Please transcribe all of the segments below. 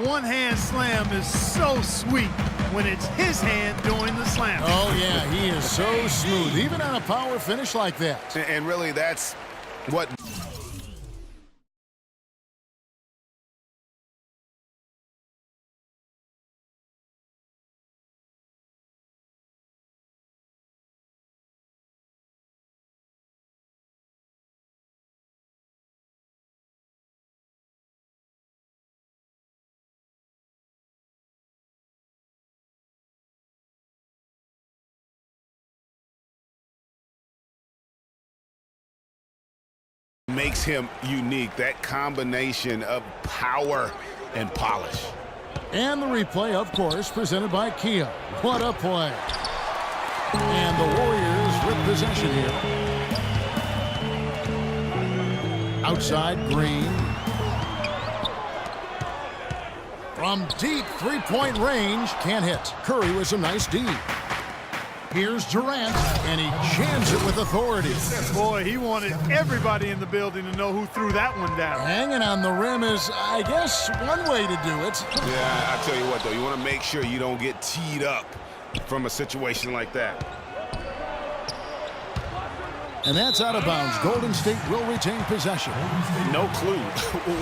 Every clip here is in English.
one-hand slam is so sweet when it's his hand doing the slam. Oh, yeah, he is so smooth, even on a power finish like that. And really, that's what... makes him unique, that combination of power and polish. And the replay, of course, presented by Kia. What a play. And the Warriors with possession here. Outside, Green. From deep three-point range, can't hit. Curry with a nice D. Here's Durant, and he jams it with authority. Boy, he wanted everybody in the building to know who threw that one down. Hanging on the rim is, I guess, one way to do it. Yeah, I tell you what, though, you want to make sure you don't get teed up from a situation like that. And that's out of bounds. Golden State will retain possession. No clue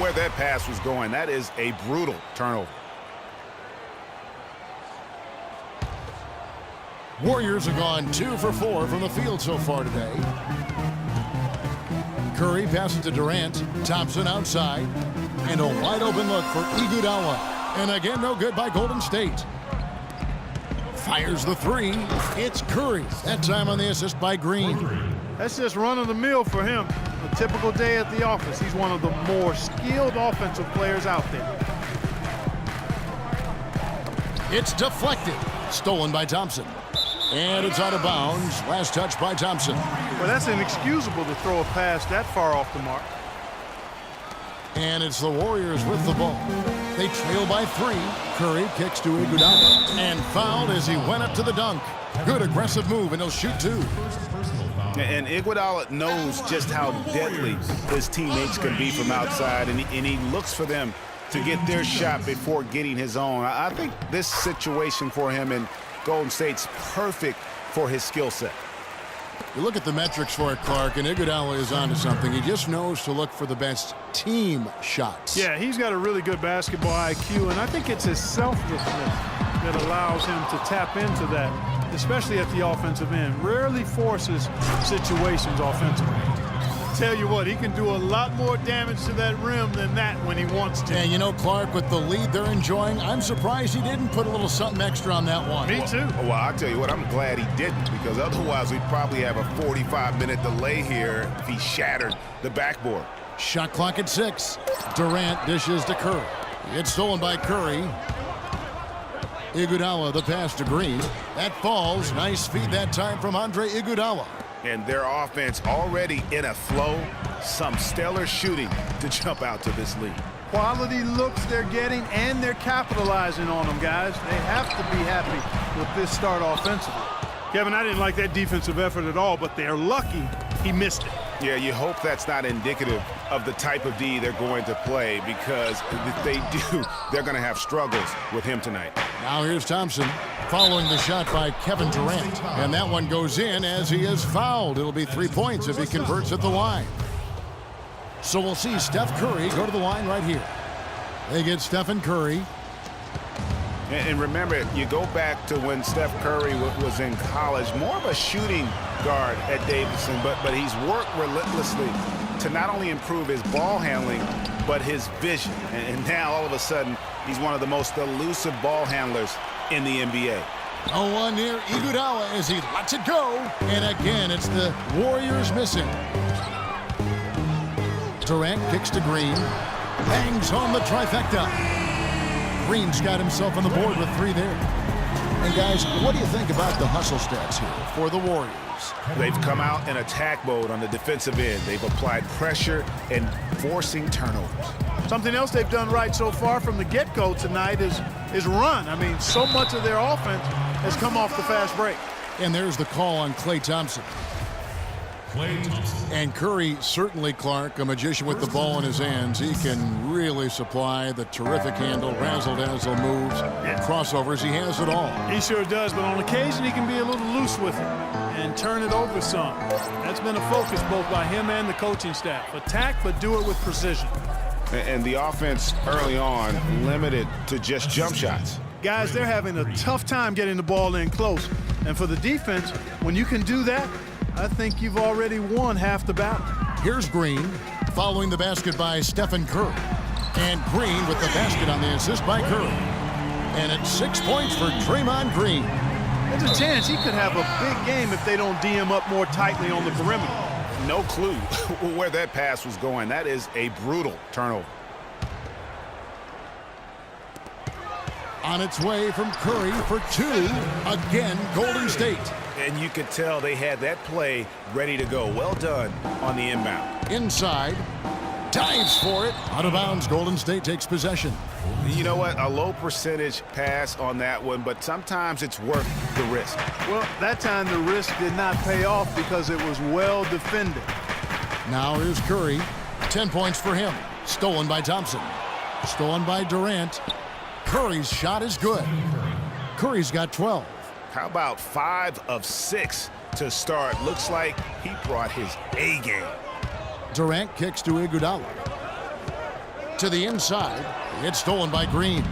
where that pass was going. That is a brutal turnover. Warriors have gone 2 for 4 from the field so far today. Curry passes to Durant. Thompson outside. And a wide open look for Iguodala. And again, no good by Golden State. Fires the three. It's Curry. That time on the assist by Green. That's just run-of-the-mill for him. A typical day at the office. He's one of the more skilled offensive players out there. It's deflected. Stolen by Thompson. And it's out of bounds. Last touch by Thompson. Well, that's inexcusable to throw a pass that far off the mark. And it's the Warriors with the ball. They trail by 3. Curry kicks to Iguodala. And fouled as he went up to the dunk. Good aggressive move, and he'll shoot 2. And Iguodala knows just how deadly his teammates can be from outside, and he looks for them to get their shot before getting his own. I think this situation for him in Golden State's perfect for his skill set. You look at the metrics for it, Clark, and Iguodala is onto something. He just knows to look for the best team shots. Yeah, he's got a really good basketball IQ, and I think it's his selflessness that allows him to tap into that, especially at the offensive end. Rarely forces situations offensively. Tell you what, he can do a lot more damage to that rim than that when he wants to. And you know, Clark, with the lead they're enjoying, I'm surprised he didn't put a little something extra on that one. Me too. Well, I'll tell you what, I'm glad he didn't, because otherwise we'd probably have a 45-minute delay here if he shattered the backboard. Shot clock at 6. Durant dishes to Curry. It's stolen by Curry. Iguodala, the pass to Green. That falls. Nice feed that time from Andre Iguodala. And their offense already in a flow. Some stellar shooting to jump out to this lead. Quality looks they're getting, and they're capitalizing on them, guys. They have to be happy with this start offensively. Kevin, I didn't like that defensive effort at all, but they're lucky he missed it. Yeah, you hope that's not indicative of the type of D they're going to play, because if they do, they're going to have struggles with him tonight. Now here's Thompson following the shot by Kevin Durant. And that one goes in as he is fouled. It'll be 3 points if he converts at the line. So we'll see Steph Curry go to the line right here. They get Stephen Curry. And remember, you go back to when Steph Curry was in college, more of a shooting guard at Davidson, but he's worked relentlessly to not only improve his ball handling, but his vision. And now, all of a sudden, he's one of the most elusive ball handlers in the NBA. Oh, one near Iguodala as he lets it go. And again, it's the Warriors missing. Durant kicks to Green. Bangs home the trifecta. Green's got himself on the board with 3 there. And guys, what do you think about the hustle stats here for the Warriors? They've come out in attack mode on the defensive end. They've applied pressure and forcing turnovers. Something else they've done right so far from the get-go tonight is run. I mean, so much of their offense has come off the fast break. And there's the call on Klay Thompson. And Curry, certainly, Clark, a magician with the ball in his hands. He can really supply the terrific handle, razzle-dazzle moves, crossovers. He has it all. He sure does, but on occasion he can be a little loose with it and turn it over some. That's been a focus both by him and the coaching staff. Attack, but do it with precision. And the offense early on limited to just jump shots. Guys, they're having a tough time getting the ball in close. And for the defense, when you can do that, I think you've already won half the battle. Here's Green, following the basket by Stephen Curry. And Green with the basket on the assist by Curry. And it's 6 points for Draymond Green. There's a chance he could have a big game if they don't D him up more tightly on the perimeter. No clue where that pass was going. That is a brutal turnover. On its way from Curry for two. Again, Golden State. And you could tell they had that play ready to go. Well done on the inbound. Inside. Dives for it. Out of bounds. Golden State takes possession. You know what? A low percentage pass on that one, but sometimes it's worth the risk. Well, that time the risk did not pay off because it was well defended. Now here's Curry. 10 points for him. Stolen by Thompson. Stolen by Durant. Curry's shot is good. Curry's got 12. How about 5 of 6 to start? Looks like he brought his A game. Durant kicks to Iguodala. To the inside. It's stolen by Green.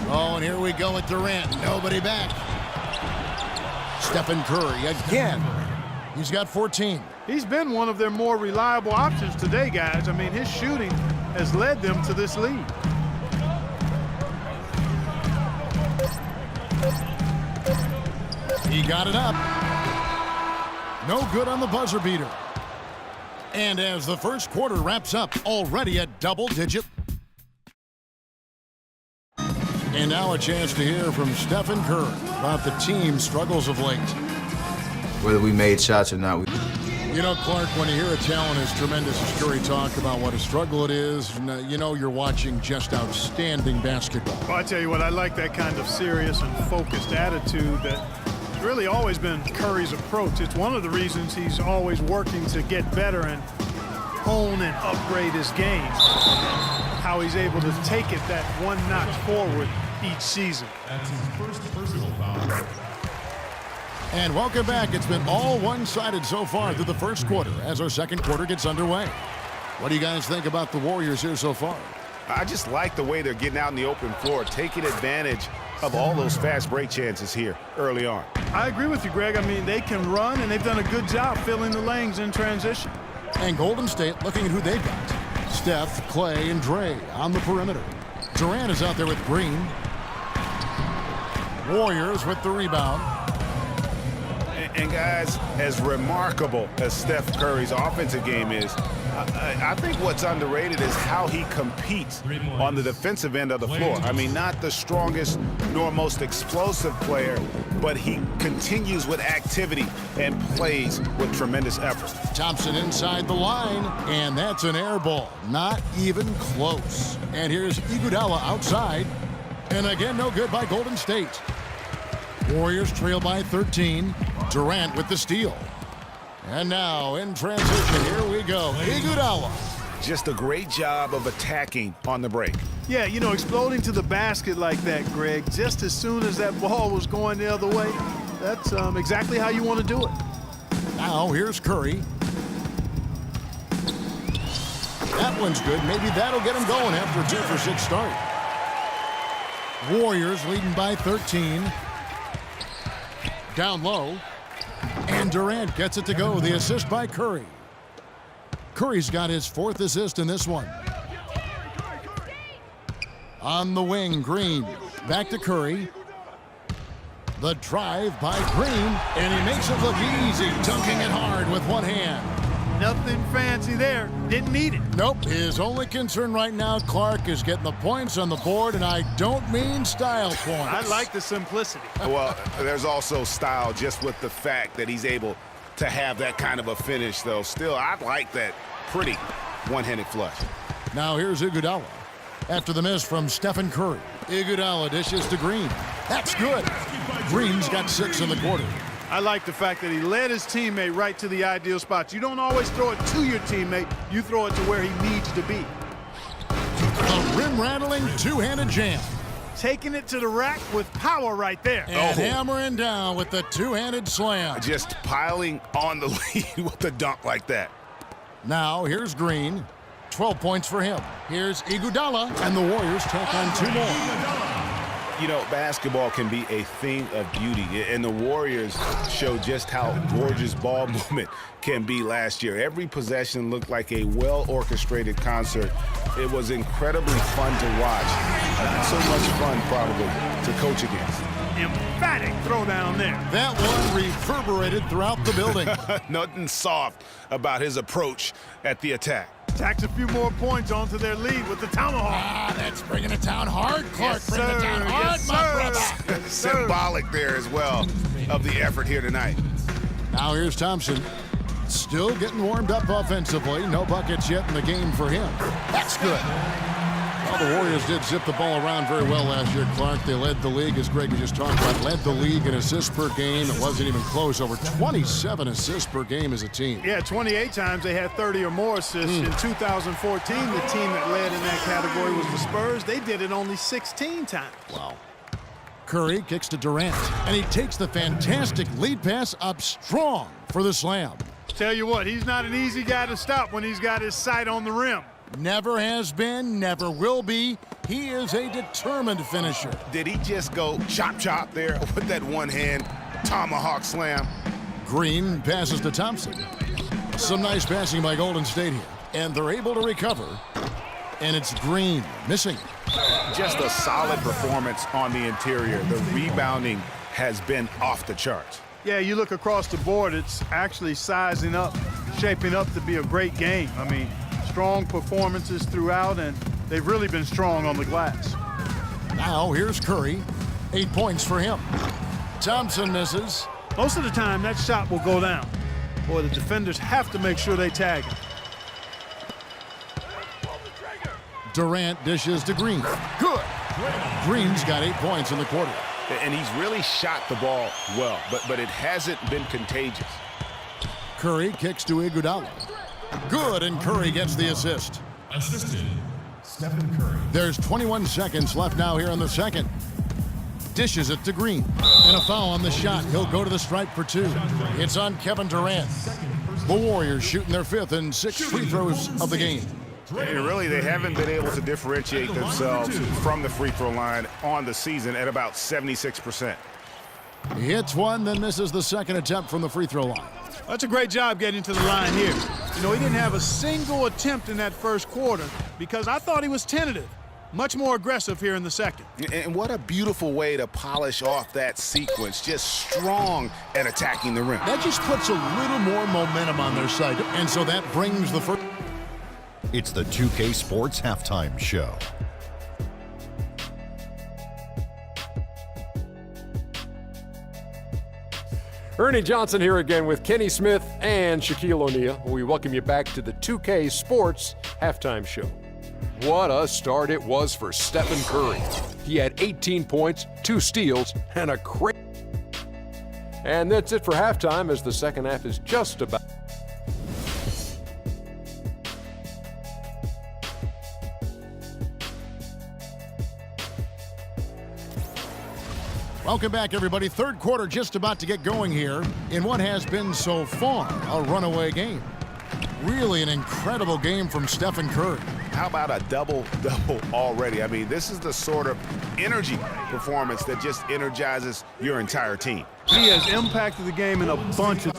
Oh, and here we go with Durant. Nobody back. Stephen Curry again. He's got 14. He's been one of their more reliable options today, guys. I mean, his shooting has led them to this lead. He got it up. No good on the buzzer beater. And as the first quarter wraps up, already at double-digit. And now a chance to hear from Stephen Curry about the team's struggles of late. Whether we made shots or not. You know, Clark, when you hear a talent as tremendous as Curry talk about what a struggle it is, you know you're watching just outstanding basketball. Well, I tell you what, I like that kind of serious and focused attitude that really always been Curry's approach. It's one of the reasons he's always working to get better and hone and upgrade his game. How he's able to take it that one notch forward each season. That's his first personal foul. And welcome back. It's been all one-sided so far through the first quarter as our second quarter gets underway. What do you guys think about the Warriors here so far? I just like the way they're getting out in the open floor, taking advantage of all those fast break chances here early on. I agree with you, Greg. I mean, they can run, and they've done a good job filling the lanes in transition. And Golden State looking at who they've got. Steph, Clay, and Dre on the perimeter. Durant is out there with Green. Warriors with the rebound. And guys, as remarkable as Steph Curry's offensive game is, I think what's underrated is how he competes on the defensive end of the floor. I mean, not the strongest nor most explosive player, but he continues with activity and plays with tremendous effort. Thompson inside the line, and that's an air ball. Not even close. And here's Iguodala outside. And again, no good by Golden State. Warriors trail by 13. Durant with the steal. And now in transition, here we go. Iguodala. Just a great job of attacking on the break. Yeah, you know, exploding to the basket like that, Greg, just as soon as that ball was going the other way, that's exactly how you want to do it. Now here's Curry. That one's good. Maybe that'll get him going after a 2-for-6 start. Warriors leading by 13. Down low. And Durant gets it to go. The assist by Curry. Curry's got his 4th assist in this one. On the wing, Green. Back to Curry. The drive by Green. And he makes it look easy, dunking it hard with one hand. Nothing fancy there. Didn't need it. Nope. His only concern right now, Clark, is getting the points on the board, and I don't mean style points. I like the simplicity. Well, there's also style just with the fact that he's able to have that kind of a finish, though. Still, I like that pretty one-handed flush. Now here's Iguodala. After the miss from Stephen Curry. Iguodala dishes to Green. That's good. Green's got 6 in the quarter. I like the fact that he led his teammate right to the ideal spot. You don't always throw it to your teammate. You throw it to where he needs to be. A rim-rattling two-handed jam. Taking it to the rack with power right there. And hammering down with the two-handed slam. Just piling on the lead with a dunk like that. Now here's Green. 12 points for him. Here's Iguodala, and the Warriors take on 2 more. You know, basketball can be a thing of beauty, and the Warriors showed just how gorgeous ball movement can be last year. Every possession looked like a well-orchestrated concert. It was incredibly fun to watch. So much fun, probably, to coach against. Emphatic throwdown there. That one reverberated throughout the building. Nothing soft about his approach at the attack. Tacks a few more points onto their lead with the tomahawk. Ah, that's bringing it down hard, Clark. Yes, Bring it down sir. hard, Yes, my sir. brother. Yes, sir. Symbolic there as well of the effort here tonight. Now here's Thompson. Still getting warmed up offensively. No buckets yet in the game for him. That's good. Well, the Warriors did zip the ball around very well last year, Clark. They led the league, as Greg just talked about, led the league in assists per game. It wasn't even close. Over 27 assists per game as a team. Yeah, 28 times they had 30 or more assists. In 2014, the team that led in that category was the Spurs. They did it only 16 times. Wow. Curry kicks to Durant, and he takes the fantastic lead pass up strong for the slam. Tell you what, he's not an easy guy to stop when he's got his sight on the rim. Never has been, never will be. He is a determined finisher. Did he just go chop there with that one-hand tomahawk slam? Green passes to Thompson. Some nice passing by Golden State here. And they're able to recover. And it's Green missing. Just a solid performance on the interior. The rebounding has been off the charts. Yeah, you look across the board, it's actually sizing up, shaping up to be a great game. I mean, strong performances throughout, and they've really been strong on the glass. Now here's Curry. 8 points for him. Thompson misses. Most of the time, that shot will go down. Boy, the defenders have to make sure they tag him. Durant dishes to Green. Good. Green's got 8 points in the quarter. And he's really shot the ball well, but it hasn't been contagious. Curry kicks to Iguodala. Good, and Curry gets the assist. Assisted, Stephen Curry. There's 21 seconds left now here in the second. Dishes it to Green. And a foul on the shot. He'll go to the stripe for 2. It's on Kevin Durant. The Warriors shooting their 5th and 6th free throws of the game. And really, they haven't been able to differentiate themselves from the free throw line on the season at about 76%. He hits one, then misses the second attempt from the free throw line. That's a great job getting to the line here. You know, he didn't have a single attempt in that first quarter because I thought he was tentative. Much more aggressive here in the second. And what a beautiful way to polish off that sequence. Just strong at attacking the rim. That just puts a little more momentum on their side. And so that brings the first. It's the 2K Sports Halftime Show. Ernie Johnson here again with Kenny Smith and Shaquille O'Neal. We welcome you back to the 2K Sports Halftime Show. What a start it was for Stephen Curry. He had 18 points, 2 steals, and a crazy. And that's it for halftime as the second half is just about. Welcome back, everybody. Third quarter just about to get going here in what has been so far a runaway game. Really an incredible game from Stephen Curry. How about a double-double already? I mean, this is the sort of energy performance that just energizes your entire team. He has impacted the game in a bunch of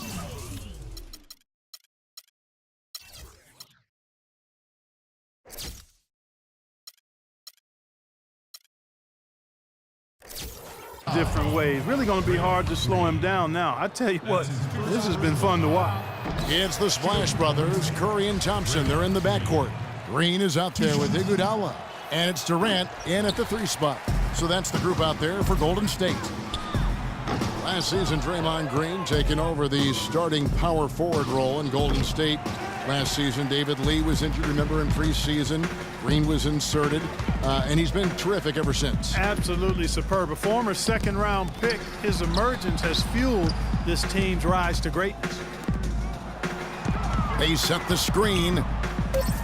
different ways. Really going to be hard to slow him down now. I tell you what, this has been fun to watch. It's the Splash Brothers, Curry and Thompson. They're in the backcourt. Green is out there with Iguodala. And it's Durant in at the 3 spot. So that's the group out there for Golden State. Last season, Draymond Green taking over the starting power forward role in Golden State Last season, David Lee was injured, remember, in preseason. Green was inserted, and he's been terrific ever since. Absolutely superb. A former second-round pick, his emergence has fueled this team's rise to greatness. They set the screen.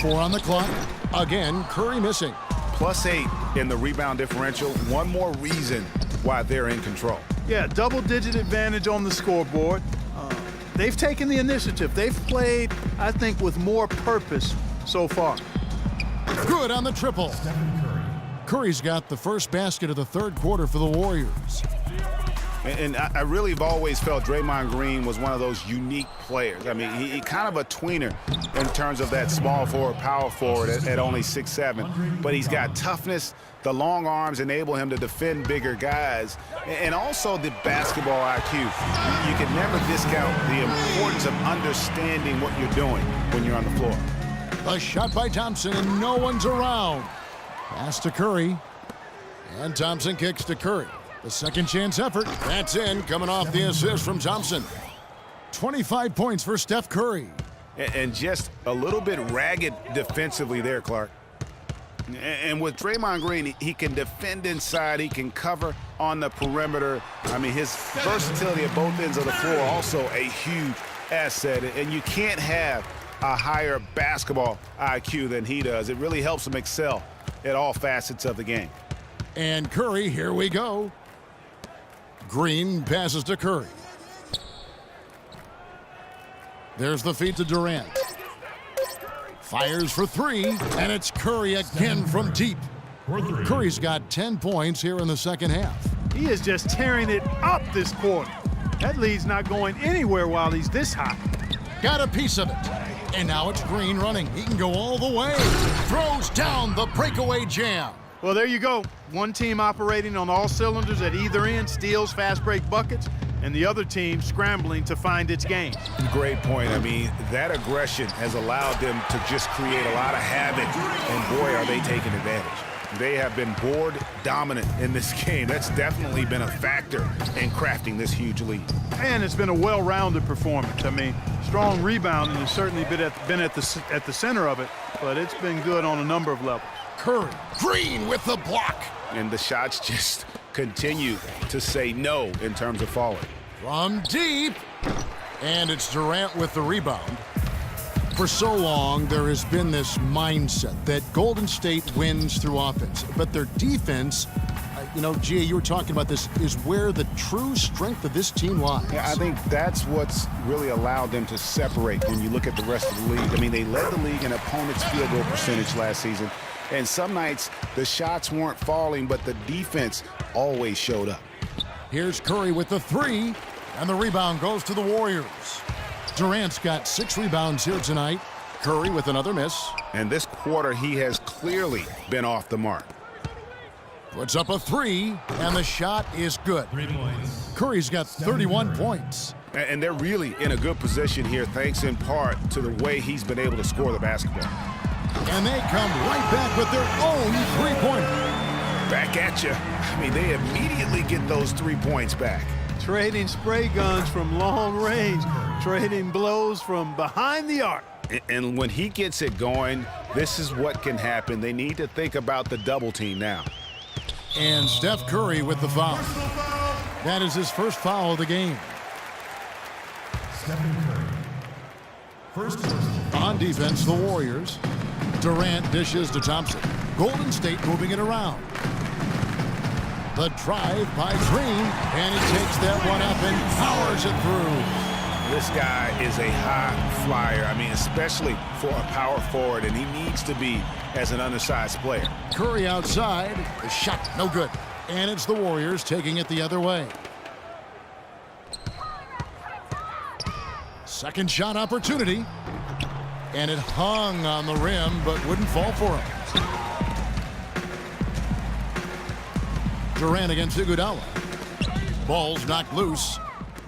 4 on the clock. Again, Curry missing. +8 in the rebound differential. One more reason why they're in control. Yeah, double-digit advantage on the scoreboard. They've taken the initiative. They've played, I think, with more purpose so far. Good on the triple. Curry's got the first basket of the third quarter for the Warriors. And I really have always felt Draymond Green was one of those unique players. I mean, he kind of a tweener in terms of that small forward, power forward at only 6'7". But he's got toughness. The long arms enable him to defend bigger guys. And also the basketball IQ. You can never discount the importance of understanding what you're doing when you're on the floor. A shot by Thompson, and no one's around. Pass to Curry. And Thompson kicks to Curry. The second chance effort. That's in, coming off the assist from Thompson. 25 points for Steph Curry. And just a little bit ragged defensively there, Clark. And with Draymond Green, he can defend inside. He can cover on the perimeter. I mean, his versatility at both ends of the floor also a huge asset. And you can't have a higher basketball IQ than he does. It really helps him excel at all facets of the game. And Curry, here we go. Green passes to Curry. There's the feed to Durant. Fires for 3, and it's Curry again from deep. Curry's got 10 points here in the second half. He is just tearing it up this quarter. That lead's not going anywhere while he's this hot. Got a piece of it. And now it's Green running. He can go all the way. Throws down the breakaway jam. Well, there you go. One team operating on all cylinders at either end, steals, fast break buckets, and the other team scrambling to find its game. Great point. I mean, that aggression has allowed them to just create a lot of havoc, and boy, are they taking advantage. They have been board dominant in this game. That's definitely been a factor in crafting this huge lead. And it's been a well-rounded performance. I mean, strong rebounding has certainly been at the center of it, but it's been good on a number of levels. Curry. Green with the block. And the shots just continue to say no in terms of falling. From deep. And it's Durant with the rebound. For so long, there has been this mindset that Golden State wins through offense, but their defense, Gia, you were talking about this, is where the true strength of this team lies. Yeah, I think that's what's really allowed them to separate when you look at the rest of the league. I mean, they led the league in opponents' field goal percentage last season, and some nights the shots weren't falling, but the defense always showed up. Here's Curry with the 3, and the rebound goes to the Warriors. Durant's got 6 rebounds here tonight. Curry with another miss. And this quarter, he has clearly been off the mark. Puts up a 3, and the shot is good. Curry's got 31 points. And they're really in a good position here, thanks in part to the way he's been able to score the basketball. And they come right back with their own 3-pointer. Back at you. I mean, they immediately get those 3 points back. Trading spray guns from long range, trading blows from behind the arc. And when he gets it going, this is what can happen. They need to think about the double team now. And Steph Curry with the foul. That is his first foul of the game. Stephen Curry. First personal. On defense, the Warriors. Durant dishes to Thompson. Golden State moving it around. The drive by Green, and he takes that one up and powers it through. This guy is a high flyer. I mean, especially for a power forward, and he needs to be as an undersized player. Curry outside. The shot, no good. And it's the Warriors taking it the other way. Second shot opportunity. And it hung on the rim, but wouldn't fall for him. Durant against Iguodala. Ball's knocked loose.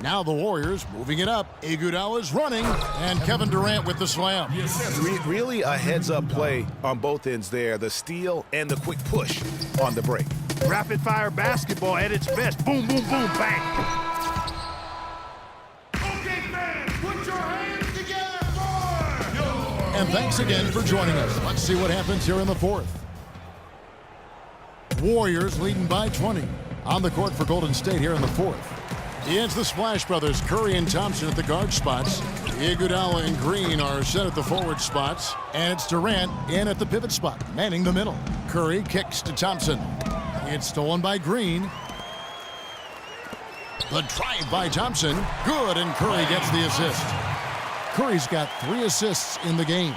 Now the Warriors moving it up. Iguodala's running, and Kevin Durant with the slam. Really a heads-up play on both ends there. The steal and the quick push on the break. Rapid-fire basketball at its best. Boom, boom, boom, bang. Okay, fans, put your hands together for And thanks again for joining us. Let's see what happens here in the fourth. Warriors leading by 20. On the court for Golden State here in the fourth. It's the Splash Brothers, Curry and Thompson at the guard spots. Iguodala and Green are set at the forward spots. And it's Durant in at the pivot spot, manning the middle. Curry kicks to Thompson. It's stolen by Green. The drive by Thompson. Good, and Curry gets the assist. Curry's got 3 assists in the game.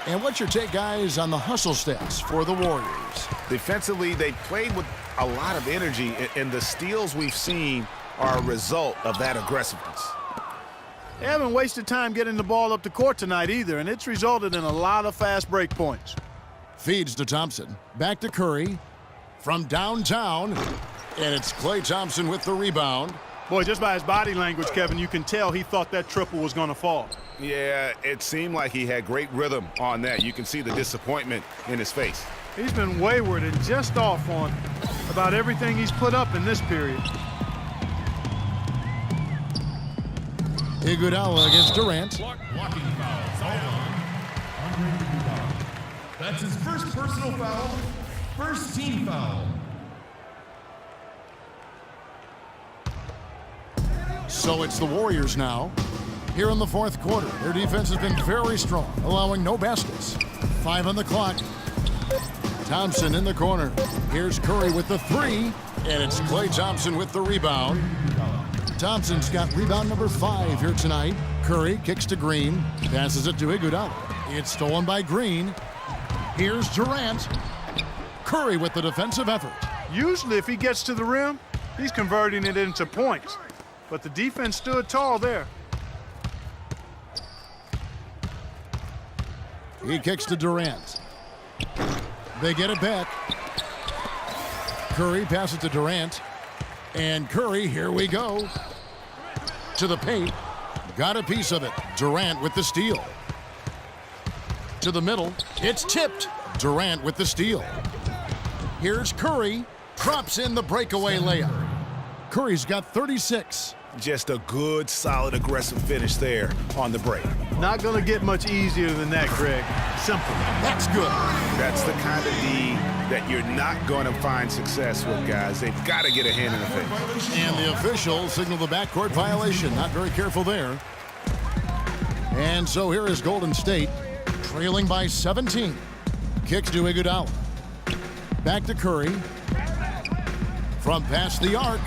And what's your take, guys, on the hustle stats for the Warriors? Defensively, they played with a lot of energy, and the steals we've seen are a result of that aggressiveness. They haven't wasted time getting the ball up the court tonight either, and it's resulted in a lot of fast break points. Feeds to Thompson. Back to Curry. From downtown. And it's Klay Thompson with the rebound. Boy, just by his body language, Kevin, you can tell he thought that triple was going to fall. Yeah, it seemed like he had great rhythm on that. You can see the disappointment in his face. He's been wayward and just off on about everything he's put up in this period. Iguodala against Durant. Blocking foul. Foul on Andre Iguodala. That's his first personal foul. First team foul. So it's the Warriors now. Here in the fourth quarter, their defense has been very strong, allowing no baskets. 5 on the clock. Thompson in the corner. Here's Curry with the 3, and it's Klay Thompson with the rebound. Thompson's got rebound number 5 here tonight. Curry kicks to Green, passes it to Iguodala. It's stolen by Green. Here's Durant. Curry with the defensive effort. Usually if he gets to the rim, he's converting it into points. But the defense stood tall there. He kicks to Durant. They get it back. Curry passes to Durant. And Curry, here we go. To the paint. Got a piece of it. Durant with the steal. To the middle. It's tipped. Durant with the steal. Here's Curry. Drops in the breakaway layup. Curry's got 36. Just a good, solid, aggressive finish there on the break. Not going to get much easier than that, Greg. Simple. That's good. That's the kind of D that you're not going to find success with, guys. They've got to get a hand in the face. And the official signaled the backcourt violation. Not very careful there. And so here is Golden State, trailing by 17. Kicks to Iguodala. Back to Curry. From past the arc.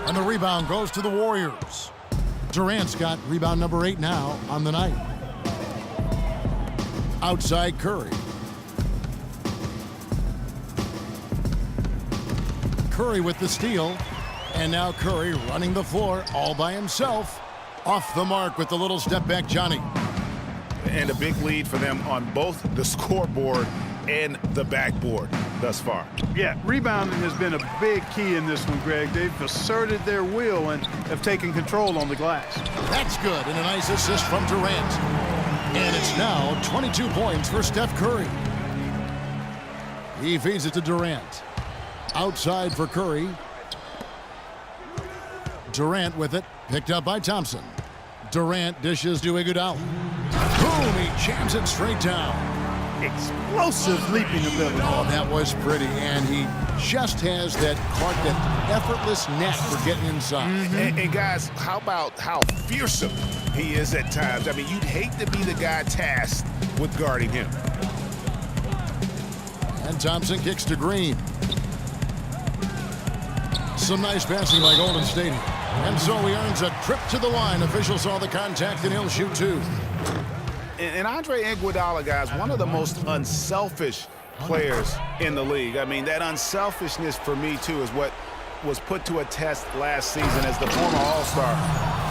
And the rebound goes to the Warriors. Durant's got rebound number 8 now on the night. Outside Curry. Curry with the steal. And now Curry running the floor all by himself. Off the mark with the little step back Johnny. And a big lead for them on both the scoreboard and the backboard thus far. Yeah, rebounding has been a big key in this one, Greg. They've asserted their will and have taken control on the glass. That's good, and a nice assist from Durant. And it's now 22 points for Steph Curry. He feeds it to Durant. Outside for Curry. Durant with it, picked up by Thompson. Durant dishes to Iguodala. Boom, he jams it straight down. Explosive leaping ability. Oh, that was pretty, and he just has that effortless knack for getting inside. And guys, how about how fearsome he is at times? I mean, you'd hate to be the guy tasked with guarding him. And Thompson kicks to Green. Some nice passing by Golden State. And so he earns a trip to the line. Officials saw the contact, and he'll shoot 2. And Andre Iguodala, guys, one of the most unselfish players in the league. I mean, that unselfishness for me, too, is what was put to a test last season as the former All-Star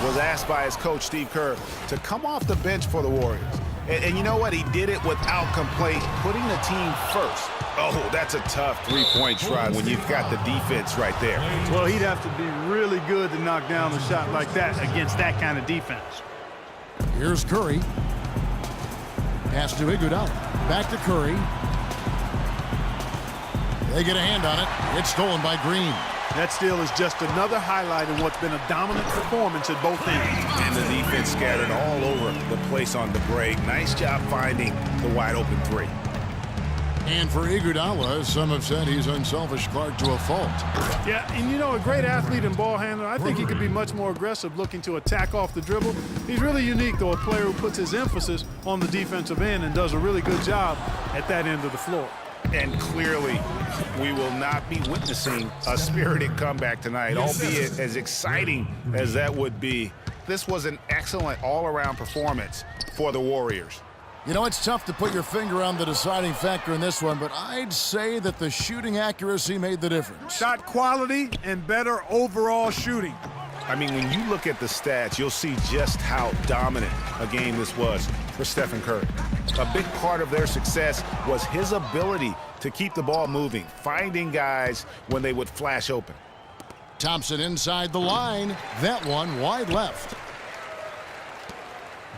was asked by his coach, Steve Kerr, to come off the bench for the Warriors. And you know what? He did it without complaint, putting the team first. Oh, that's a tough three-point try when you've got the defense right there. Well, he'd have to be really good to knock down a shot like that against that kind of defense. Here's Curry. Pass to Iguodala. Back to Curry. They get a hand on it. It's stolen by Green. That steal is just another highlight in what's been a dominant performance at both ends. And the defense scattered all over the place on the break. Nice job finding the wide open three. And for Iguodala, some have said he's unselfish Clark to a fault. Yeah, and you know, a great athlete and ball handler, I think he could be much more aggressive looking to attack off the dribble. He's really unique, though, a player who puts his emphasis on the defensive end and does a really good job at that end of the floor. And clearly, we will not be witnessing a spirited comeback tonight, albeit as exciting as that would be. This was an excellent all-around performance for the Warriors. You know, it's tough to put your finger on the deciding factor in this one, but I'd say that the shooting accuracy made the difference. Shot quality and better overall shooting. I mean, when you look at the stats, you'll see just how dominant a game this was for Stephen Curry. A big part of their success was his ability to keep the ball moving, finding guys when they would flash open. Thompson inside the line. That one wide left.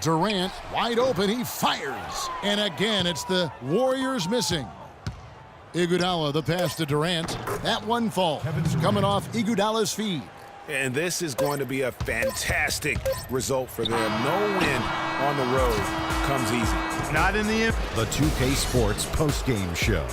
Durant wide open. He fires. And again, it's the Warriors missing. Iguodala, the pass to Durant. That one falls. Coming off Iguodala's feed. And this is going to be a fantastic result for them. No win on the road comes easy. Not in the end. The 2K Sports postgame show.